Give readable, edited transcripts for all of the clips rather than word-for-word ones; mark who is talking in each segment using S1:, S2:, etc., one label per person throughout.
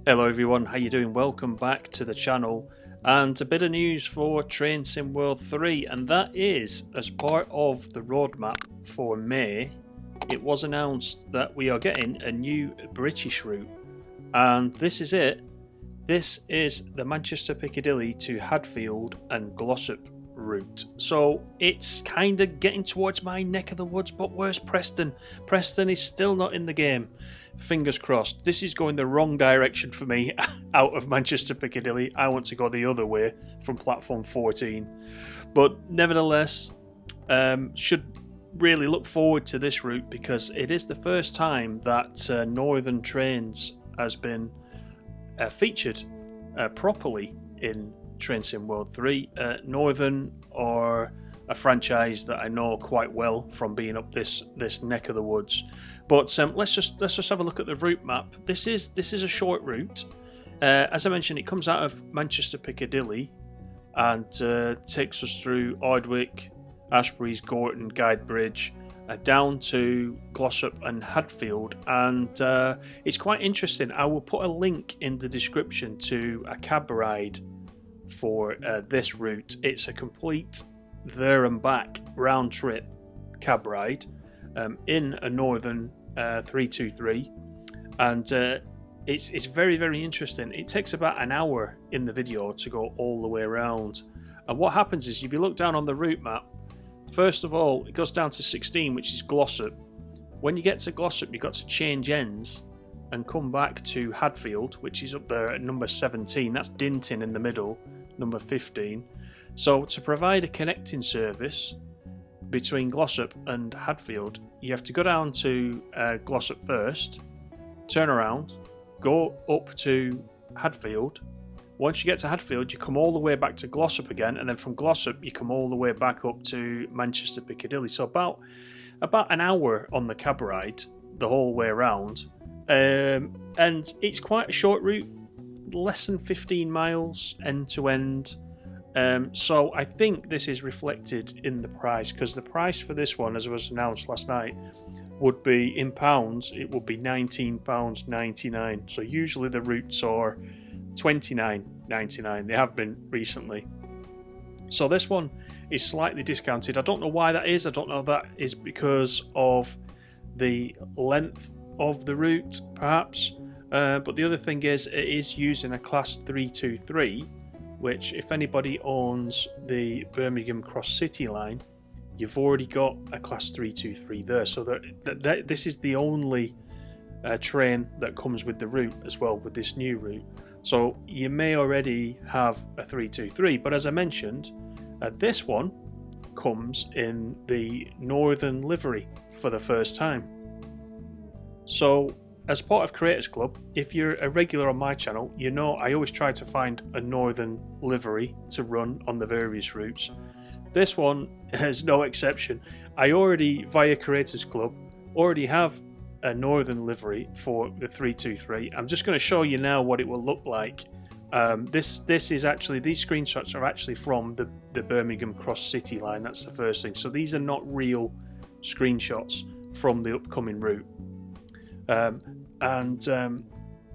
S1: Hello everyone, how you doing? Welcome back to the channel, and a bit of news for Train Sim World 3, and that is, as part of the roadmap for May, it was announced that we are getting a new British route, and this is it. This is the Manchester Piccadilly to Hadfield and Glossop route. So it's kind of getting towards my neck of the woods, but where's Preston? Preston is still not in the game. Fingers crossed. This is going the wrong direction for me out of Manchester Piccadilly. I want to go the other way from platform 14. But nevertheless, should really look forward to this route because it is the first time that Northern Trains has been featured properly in Train Sim World 3. Northern are a franchise that I know quite well from being up this neck of the woods. But let's just have a look at the route map. This is a short route. As I mentioned, it comes out of Manchester Piccadilly and takes us through Ardwick, Ashbury's, Gorton, Guidebridge, down to Glossop and Hadfield, and it's quite interesting. I will put a link in the description to a cab ride for this route. It's a complete there and back round trip cab ride in a Northern 323, and it's very interesting. It takes about an hour in the video to go all the way around, and what happens is if you look down on the route map, first of all, it goes down to 16, which is Glossop. When you get to Glossop, you've got to change ends and come back to Hadfield, which is up there at number 17. That's Dinton in the middle, number 15. So to provide a connecting service between Glossop and Hadfield, you have to go down to Glossop first, turn around, go up to Hadfield. Once you get to Hadfield, you come all the way back to Glossop again, and then from Glossop you come all the way back up to Manchester Piccadilly. So about an hour on the cab ride the whole way around, and it's quite a short route, less than 15 miles end to end. So I think this is reflected in the price, because the price for this one, as was announced last night, would be in pounds. It would be £19.99. So usually the routes are £29.99. They have been recently. So this one is slightly discounted. I don't know why that is. I don't know if that is because of the length of the route, perhaps. But the other thing is, it is using a class 323, which, if anybody owns the Birmingham Cross City line, you've already got a class 323 there. So this is the only train that comes with the route as well, with this new route. So you may already have a 323, but as I mentioned, this one comes in the Northern livery for the first time. So as part of Creators Club, if you're a regular on my channel, you know I always try to find a Northern livery to run on the various routes. This one is no exception. I already, via Creators Club, already have a Northern livery for the 323. I'm just going to show you now what it will look like. This is actually, these screenshots are actually from the Birmingham Cross City line. That's the first thing. So these are not real screenshots from the upcoming route.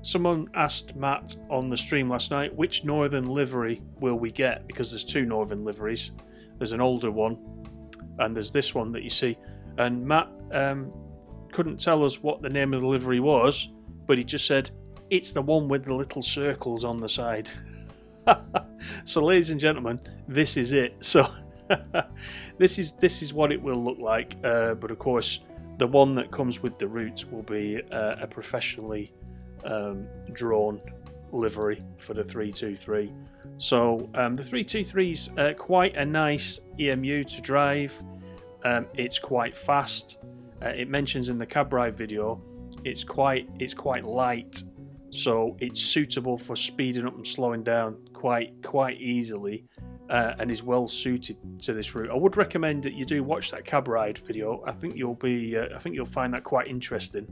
S1: Someone asked Matt on the stream last night, which Northern livery will we get? Because there's two Northern liveries. There's an older one, and there's this one that you see. And Matt couldn't tell us what the name of the livery was, but he just said it's the one with the little circles on the side. So ladies and gentlemen, this is it. So this is what it will look like, but of course the one that comes with the route will be a professionally drawn livery for the 323. So the 323 is quite a nice EMU to drive. It's quite fast. It mentions in the cab ride video it's quite light, so it's suitable for speeding up and slowing down quite easily, and is well suited to this route. I would recommend that you do watch that cab ride video. I think you'll find that quite interesting.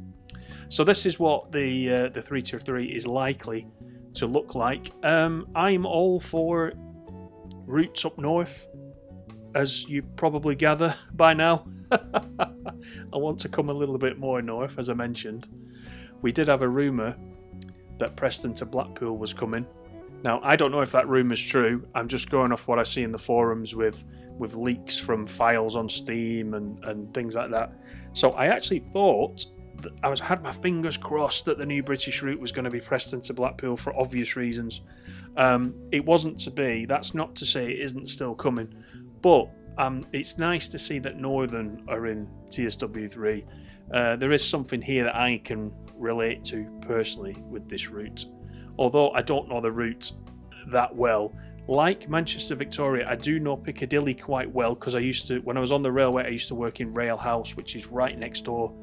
S1: So this is what the 323 is likely to look like. I'm all for routes up north, as you probably gather by now. I want to come a little bit more north, as I mentioned. We did have a rumour that Preston to Blackpool was coming. Now, I don't know if that rumour's true. I'm just going off what I see in the forums with leaks from files on Steam and things like that. So I actually thought that I had my fingers crossed that the new British route was going to be Preston to Blackpool for obvious reasons. It wasn't to be. That's not to say it isn't still coming. But it's nice to see that Northern are in TSW3. There is something here that I can relate to personally with this route. Although I don't know the route that well. Like Manchester Victoria, I do know Piccadilly quite well because when I was on the railway, I used to work in Rail House, which is right next door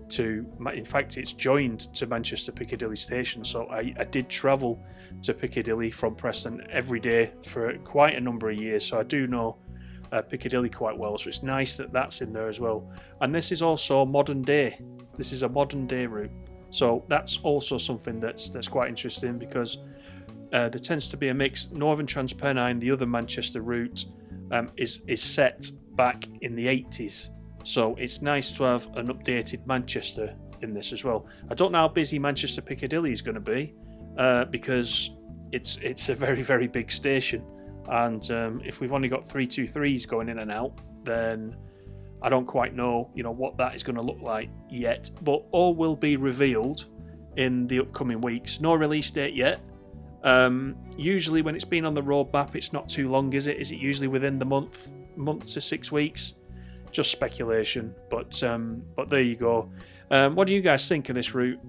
S1: to, in fact, it's joined to Manchester Piccadilly Station. So I did travel to Piccadilly from Preston every day for quite a number of years. So I do know Piccadilly quite well. So it's nice that that's in there as well. And this is also modern day. This is a modern day route. So that's also something that's quite interesting because there tends to be a mix. Northern Transpennine, the other Manchester route, is set back in the 80s. So it's nice to have an updated Manchester in this as well. I don't know how busy Manchester Piccadilly is going to be because it's a very, very big station. And if we've only got 323s going in and out, then I don't quite know, what that is going to look like yet, but all will be revealed in the upcoming weeks. No release date yet. Usually when it's been on the road map, it's not too long, is it? Is it usually within the month to 6 weeks? Just speculation, but there you go. What do you guys think of this route?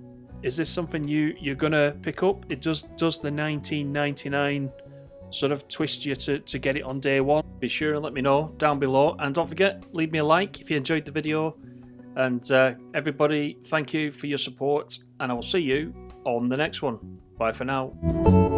S1: Is this something you're going to pick up? It does the 1999 sort of twist you to get it on day one? Be sure and let me know down below, and don't forget, leave me a like if you enjoyed the video. And everybody, thank you for your support, and I will see you on the next one. Bye for now.